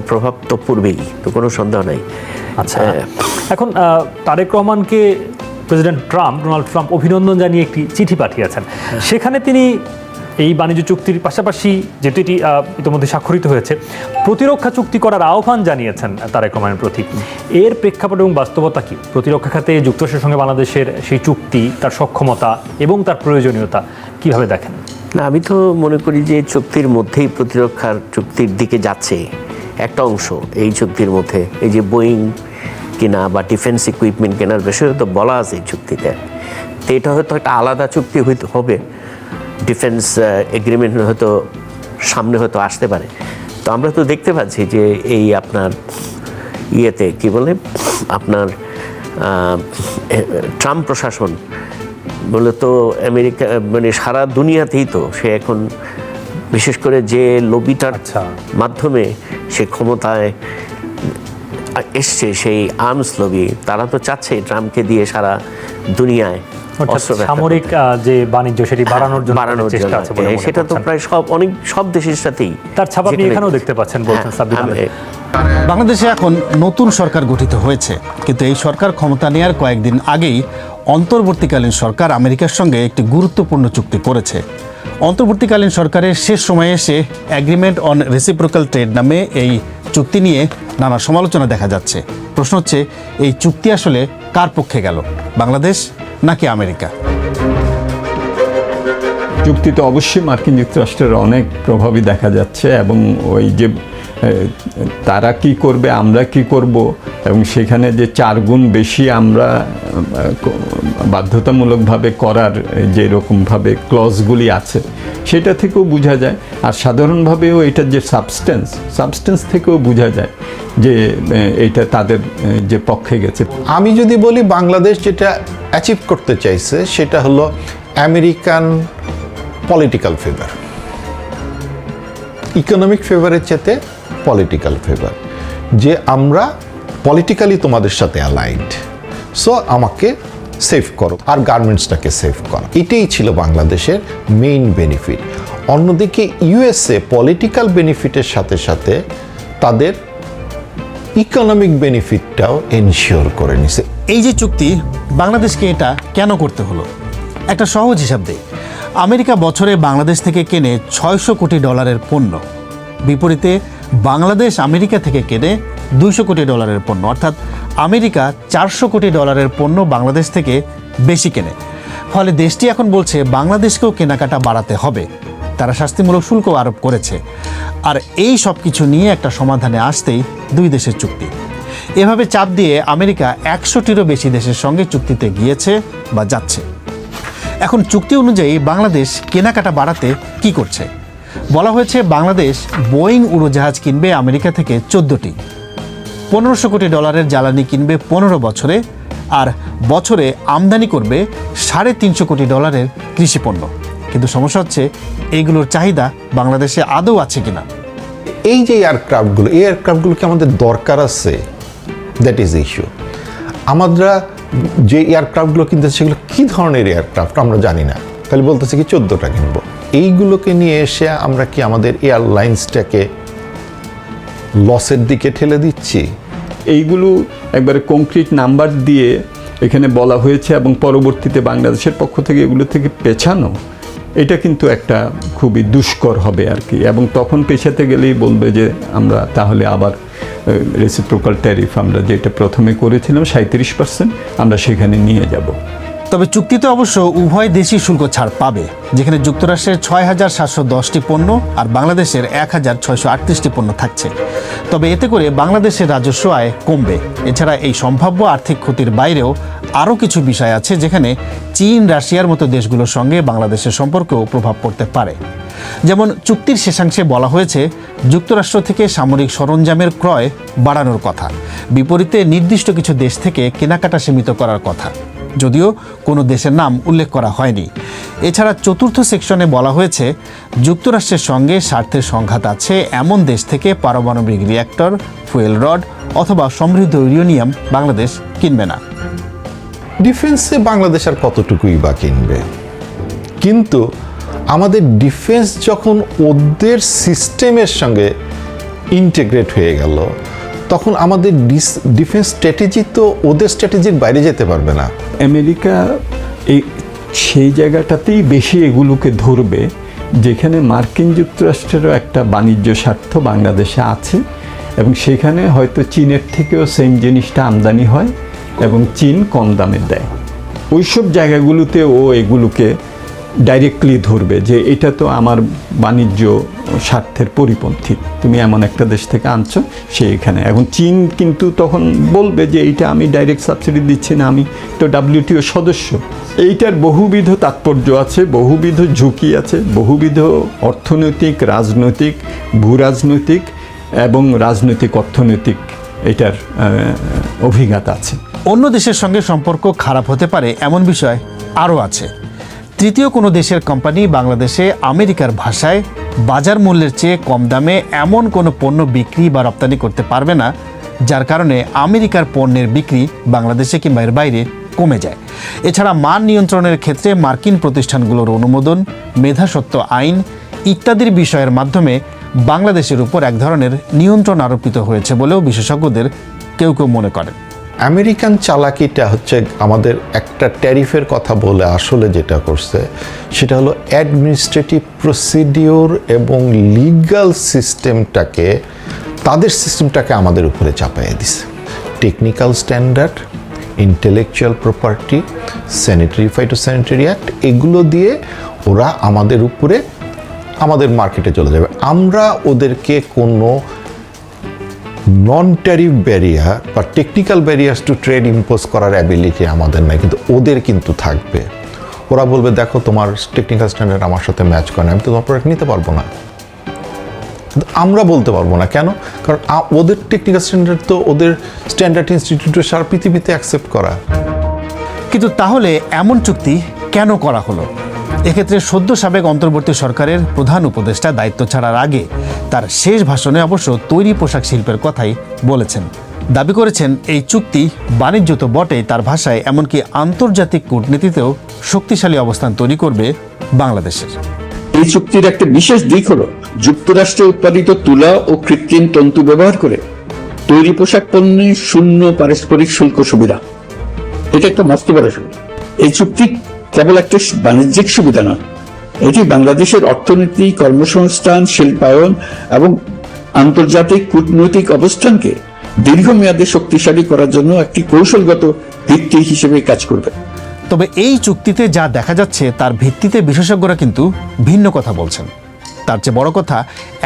প্রভাব তো পড়বেই, তো কোনো সন্দেহ নাই। আচ্ছা, এখন তারেক রহমানকে ডোনাল্ড ট্রাম্প অভিনন্দন জানিয়ে একটি চিঠি পাঠিয়েছেন। সেখানে তিনি এই বাণিজ্য চুক্তির পাশাপাশি, যেহেতু এটি ইতিমধ্যে স্বাক্ষরিত হয়েছে, প্রতিরক্ষা চুক্তি করার আহ্বান জানিয়েছেন তারেক রহমানের প্রতি। এর প্রেক্ষাপট এবং বাস্তবতা কি? প্রতিরক্ষা খাতে যুক্তরাষ্ট্রের সঙ্গে বাংলাদেশের সেই চুক্তি, তার সক্ষমতা এবং তার প্রয়োজনীয়তা কিভাবে দেখেন? না, আমি তো মনে করি যে চুক্তির মধ্যেই প্রতিরক্ষার চুক্তির দিকে যাচ্ছে একটা অংশ। এই চুক্তির মধ্যে এই যে বোয়িং কেনা বা ডিফেন্স ইকুইপমেন্ট কেনার বিষয়ে তো বলা আছে এই চুক্তিতে, তো এটা হয়তো একটা আলাদা চুক্তি হইতে হবে, ডিফেন্স এগ্রিমেন্ট হয়তো সামনে হয়তো আসতে পারে। তো আমরা তো দেখতে পাচ্ছি যে এই আপনার ইয়েতে কি বলে আপনার ট্রাম্প প্রশাসন মূলত আমেরিকা মানে সারা দুনিয়াতেই তো সে এখন বিশেষ করে যে লবিটার মাধ্যমে সে ক্ষমতায় এসছে, সেই আর্মস লবি, তারা তো চাচ্ছে ট্রাম্পকে দিয়ে সারা দুনিয়ায় সামরিক যে বাণিজ্য সেটি বাড়ানোর জন্য চেষ্টা আছে বলে সেটা তো প্রায় সব দেশের সাথেই তার ছাপ আপনি এখানেও দেখতে পাচ্ছেন বলছেন সাব্বির আহমেদ। বাংলাদেশে এখন নতুন সরকার গঠিত হয়েছে, কিন্তু এই সরকার ক্ষমতা নেওয়ার কয়েকদিন আগেই অন্তর্বর্তীকালীন সরকার আমেরিকার সঙ্গে একটি গুরুত্বপূর্ণ চুক্তি করেছে। অন্তর্বর্তীকালীন সরকারের শেষ সময়ে এসে অ্যাগ্রিমেন্ট অন রেসিপ্রোকাল ট্রেড নামে এই চুক্তি নিয়ে নানা সমালোচনা দেখা যাচ্ছে। প্রশ্ন হচ্ছে, এই চুক্তি আসলে কার পক্ষে গেল, বাংলাদেশ নাকি আমেরিকা? চুক্তিতে অবশ্যই মার্কিন যুক্তরাষ্ট্রের অনেক প্রভাবই দেখা যাচ্ছে, এবং ওই যে তারা কি করবে আমরা কি করব, এবং সেখানে যে 4 গুণ বেশি আমরা বাধ্যতামূলকভাবে করার যে রকমভাবে ক্লজগুলি আছে সেটা থেকেও বোঝা যায়। আর সাধারণভাবেও এটার যে সাবস্টেন্স থেকেও বোঝা যায় যে এটা তাদের যে পক্ষে গেছে। আমি যদি বলি বাংলাদেশ যেটা অ্যাচিভ করতে চাইছে সেটা হলো আমেরিকান পলিটিক্যাল ফেভার, ইকোনমিক ফেভারের চেয়ে পলিটিক্যাল ফেভার, যে আমরা পলিটিক্যালি তোমাদের সাথে অ্যালাইন্ড, সো আমাকে সেভ করো আর গার্মেন্টসটাকে সেভ করো, এটাই ছিল বাংলাদেশের মেইন বেনিফিট। অন্যদিকে ইউএসএ পলিটিক্যাল বেনিফিটের সাথে সাথে তাদের ইকোনমিক বেনিফিটটাও এনশিওর করে নিছে। এই যে চুক্তি, বাংলাদেশকে এটা কেন করতে হলো? একটা সহজ হিসাব দেই। আমেরিকা বছরে বাংলাদেশ থেকে কেনে $600 কোটি পণ্য, বিপরীতে বাংলাদেশ আমেরিকা থেকে কেনে $200 কোটি পণ্য, অর্থাৎ আমেরিকা $400 কোটি পণ্য বাংলাদেশ থেকে বেশি কেনে। ফলে দেশটি এখন বলছে বাংলাদেশকেও কেনাকাটা বাড়াতে হবে। তারা শাস্তিমূলক শুল্ক আরোপ করেছে। আর এই সব কিছু নিয়ে একটা সমাধানে আসতেই দুই দেশের চুক্তি। এভাবে চাপ দিয়ে আমেরিকা 100টিরও বেশি দেশের সঙ্গে চুক্তিতে গিয়েছে বা যাচ্ছে। এখন চুক্তি অনুযায়ী বাংলাদেশ কেনাকাটা বাড়াতে কি করছে? বলা হয়েছে বাংলাদেশ বোয়িং উড়োজাহাজ কিনবে আমেরিকা থেকে 14টি, $1500 কোটি জ্বালানি কিনবে 15 বছরে, আর বছরে আমদানি করবে $350 কোটি কৃষিপণ্য। কিন্তু সমস্যা হচ্ছে, এইগুলোর চাহিদা বাংলাদেশে আদৌ আছে কিনা। এই যে এয়ারক্রাফটগুলো কি আমাদের দরকার আছে, দ্যাট ইজ ইস্যু। আমরা যে এয়ারক্রাফটগুলো কিনতেছি সেগুলো কী ধরনের এয়ারক্রাফট আমরা জানি না, খালি বলতেছি কি 14টা কিনবো। এইগুলোকে নিয়ে এসে আমরা কি আমাদের এয়ারলাইন্সটাকে লসের দিকে ঠেলে দিচ্ছি? এইগুলো একবারে কংক্রিট নাম্বার দিয়ে এখানে বলা হয়েছে, এবং পরবর্তীতে বাংলাদেশের পক্ষ থেকে এগুলো থেকে পেছানো, এটা কিন্তু একটা খুবই দুষ্কর হবে আর কি। এবং তখন পেছাতে গেলেই বলবে যে আমরা তাহলে আবার রেসিপ্রোকাল ট্যারিফ আমরা যেটা প্রথমে করেছিলাম 37% আমরা সেখানে নিয়ে যাব। তবে চুক্তিতে অবশ্য উভয় দেশই শুল্ক ছাড় পাবে, যেখানে যুক্তরাষ্ট্রের 6,710টি পণ্য আর বাংলাদেশের 1,638টি পণ্য থাকছে। তবে এতে করে বাংলাদেশের রাজস্ব আয় কমবে। এছাড়া এই সম্ভাব্য আর্থিক ক্ষতির বাইরেও আরও কিছু বিষয় আছে, যেখানে চীন, রাশিয়ার মতো দেশগুলোর সঙ্গে বাংলাদেশের সম্পর্কেও প্রভাব পড়তে পারে। যেমন চুক্তির শেষাংশে বলা হয়েছে যুক্তরাষ্ট্র থেকে সামরিক সরঞ্জামের ক্রয় বাড়ানোর কথা, বিপরীতে নির্দিষ্ট কিছু দেশ থেকে কেনাকাটা সীমিত করার কথা, যদিও কোনো দেশের নাম উল্লেখ করা হয়নি। এছাড়া চতুর্থ সেকশনে বলা হয়েছে যুক্তরাষ্ট্রের সঙ্গে স্বার্থের সংঘাত আছে এমন দেশ থেকে পারমাণবিক রিঅ্যাক্টর, ফুয়েল রড অথবা সমৃদ্ধ ইউরেনিয়াম বাংলাদেশ কিনবে না। ডিফেন্সে বাংলাদেশ আর কতটুকুই বা কিনবে, কিন্তু আমাদের ডিফেন্স যখন ওদের সিস্টেমের সঙ্গে ইন্টিগ্রেট হয়ে গেল, তখন আমাদের ডিফেন্স স্ট্র্যাটেজি তো ওদের স্ট্র্যাটেজির বাইরে যেতে পারবে না। আমেরিকা সেই জায়গাটাতেই বেশি এগুলোকে ধরবে, যেখানে মার্কিন যুক্তরাষ্ট্রেরও একটা বাণিজ্য স্বার্থ বাংলাদেশে আছে, এবং সেখানে হয়তো চীনের থেকেও সেম জিনিসটা আমদানি হয় এবং চীন কম দামে দেয়। ওইসব জায়গাগুলোতে ও এগুলোকে ডাইরেক্টলি ধরবে যে এটা তো আমার বাণিজ্য স্বার্থের পরিপন্থী, তুমি এমন একটা দেশ থেকে আনছো সে এখানে। এখন চীন কিন্তু তখন বলবে যে এইটা আমি ডাইরেক্ট সাবসিডি দিচ্ছি না, আমি তো WTO সদস্য। এইটার বহুবিধ তাৎপর্য আছে, বহুবিধ ঝুঁকি আছে, বহুবিধ অর্থনৈতিক, রাজনৈতিক, ভূরাজনৈতিক এবং রাজনৈতিক অর্থনৈতিক এটার অভিজ্ঞতা আছে। অন্য দেশের সঙ্গে সম্পর্ক খারাপ হতে পারে এমন বিষয় আরও আছে। তৃতীয় কোনো দেশের কোম্পানি বাংলাদেশে আমেরিকার ভাষায় বাজার মূল্যের চেয়ে কম দামে এমন কোনো পণ্য বিক্রি বা রপ্তানি করতে পারবে না যার কারণে আমেরিকার পণ্যের বিক্রি বাংলাদেশে কিংবা এর বাইরে কমে যায়। এছাড়া মান নিয়ন্ত্রণের ক্ষেত্রে মার্কিন প্রতিষ্ঠানগুলোর অনুমোদন, মেধাস্বত্ব আইন ইত্যাদির বিষয়ের মাধ্যমে বাংলাদেশের উপর এক ধরনের নিয়ন্ত্রণ আরোপিত হয়েছে বলেও বিশেষজ্ঞদের কেউ কেউ মনে করেন। আমেরিকান চালাকিটা হচ্ছে আমাদের একটা ট্যারিফের কথা বলে আসলে যেটা করছে সেটা হলো অ্যাডমিনিস্ট্রেটিভ প্রসিডিওর এবং লিগ্যাল সিস্টেমটাকে, তাদের সিস্টেমটাকে আমাদের উপরে চাপাইয়ে দিছে। Technical standard, intellectual property, sanitary phytosanitary act, এগুলো দিয়ে ওরা আমাদের উপরে আমাদের মার্কেটে চলে যাবে। আমরা ওদেরকে কোনো নন ট্যারিফ ব্যারিয়ার বা technical barriers two trade impose করার অ্যাবিলিটি আমাদের নাই, কিন্তু ওদের কিন্তু থাকবে। ওরা বলবে দেখো তোমার টেকনিক্যাল স্ট্যান্ডার্ড আমার সাথে ম্যাচ করে না, আমি তো তোমার প্রোডাক্ট নিতে পারবো না। কিন্তু আমরা বলতে পারবো না, কেন? কারণ ওদের টেকনিক্যাল স্ট্যান্ডার্ড তো ওদের স্ট্যান্ডার্ড ইনস্টিটিউটের সারা পৃথিবীতে অ্যাকসেপ্ট করা। কিন্তু তাহলে এমন চুক্তি কেন করা হলো? এক্ষেত্রে সদ্য সাবেক অন্তর্বর্তী সরকারের প্রধান উপদেষ্টা দায়িত্ব ছাড়ার আগে তার শেষ ভাষণে অবশ্য তৈরি পোশাক শিল্পের কথাই বলেছেন। দাবি করেছেন এই চুক্তি বাণিজ্য তো বটেই, তার ভাষায় এমনকি আন্তর্জাতিক কূটনীতিতেও শক্তিশালী অবস্থান তৈরি করবে বাংলাদেশের। এই চুক্তির একটা বিশেষ দিক হলো যুক্তরাষ্ট্রে উৎপাদিত তুলা ও কৃত্রিম তন্তু ব্যবহার করে তৈরি পোশাক পণ্যে শূন্য পারস্পরিক শুল্ক সুবিধা। এটা একটা মস্ত বড় সুবিধা। এই চুক্তি কেবল একটা বাণিজ্যিক সুবিধা নয়, এটি বাংলাদেশের অর্থনীতি, কর্মসংস্থান, শিল্পায়ন এবং আন্তর্জাতিক কূটনৈতিক অবস্থানকে দীর্ঘমেয়াদে শক্তিশালী করার জন্য একটি কৌশলগত ভিত্তি হিসেবে কাজ করবে। তবে এই চুক্তিতে যা দেখা যাচ্ছে তার ভিত্তিতে বিশেষজ্ঞরা কিন্তু ভিন্ন কথা বলছেন। তার চেয়ে বড় কথা,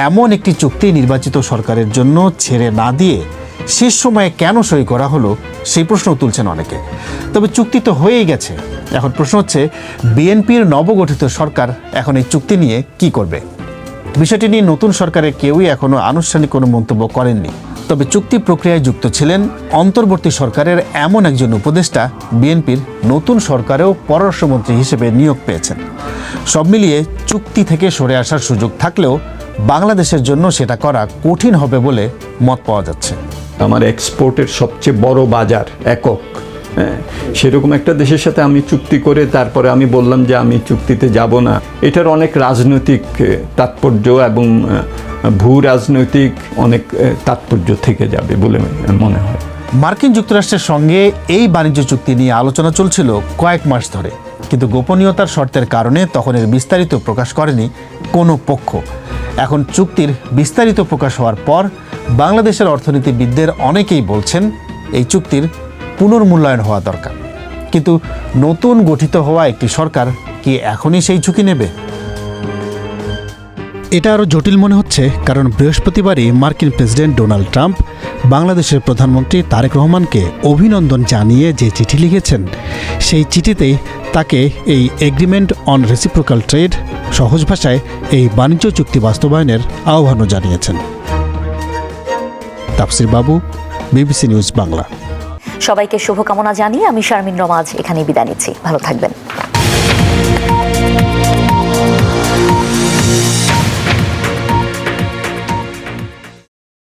এমন একটি চুক্তি নির্বাচিত সরকারের জন্য ছেড়ে না দিয়ে শেষ সময়ে কেন সই করা হলো সেই প্রশ্ন তুলছেন অনেকে। তবে চুক্তি তো হয়েই গেছে, এখন প্রশ্ন হচ্ছে বিএনপির নবগঠিত সরকার এখন এই চুক্তি নিয়ে কি করবে। বিষয়টি নিয়ে নতুন সরকারের কেউই এখনও আনুষ্ঠানিক কোনো মন্তব্য করেননি। তবে চুক্তি প্রক্রিয়ায় যুক্ত ছিলেন অন্তর্বর্তী সরকারের এমন একজন উপদেষ্টা বিএনপির নতুন সরকারেও পররাষ্ট্রমন্ত্রী হিসেবে নিয়োগ পেয়েছেন। সব মিলিয়ে চুক্তি থেকে সরে আসার সুযোগ থাকলেও বাংলাদেশের জন্য সেটা করা কঠিন হবে বলে মত পাওয়া যাচ্ছে। আমার এক্সপোর্টের সবচেয়ে বড় বাজার একক, সেরকম একটা দেশের সাথে আমি চুক্তি করে তারপরে আমি বললাম যে আমি চুক্তিতে যাব না, এটার অনেক রাজনৈতিক তাৎপর্য এবং ভূ রাজনৈতিক অনেক তাৎপর্য থেকে যাবে বলে মনে হয়। মার্কিন যুক্তরাষ্ট্রের সঙ্গে এই বাণিজ্য চুক্তি নিয়ে আলোচনা চলছিল কয়েক মাস ধরে, কিন্তু গোপনীয়তার শর্তের কারণে তখন এর বিস্তারিত প্রকাশ করেনি কোনো পক্ষ। এখন চুক্তির বিস্তারিত প্রকাশ হওয়ার পর বাংলাদেশের অর্থনীতিবিদদের অনেকেই বলছেন এই চুক্তির পুনর্মূল্যায়ন হওয়া দরকার। কিন্তু নতুন গঠিত হওয়া একটি সরকার কি এখনই সেই ঝুঁকি নেবে? এটা আরও জটিল মনে হচ্ছে, কারণ বৃহস্পতিবারই মার্কিন প্রেসিডেন্ট ডোনাল্ড ট্রাম্প বাংলাদেশের প্রধানমন্ত্রী তারেক রহমানকে অভিনন্দন জানিয়ে যে চিঠি লিখেছেন, সেই চিঠিতেই তাকে এই এগ্রিমেন্ট অন রেসিপ্রোকাল ট্রেড, সহজ ভাষায় এই বাণিজ্য চুক্তি বাস্তবায়নের আহ্বানও জানিয়েছেন। তাফসির বাবু, বিবিসি নিউজ বাংলা। সবাইকে শুভকামনা জানিয়ে আমি শারমিন রমাজ এখানেই বিদায় নিচ্ছি। ভালো থাকবেন।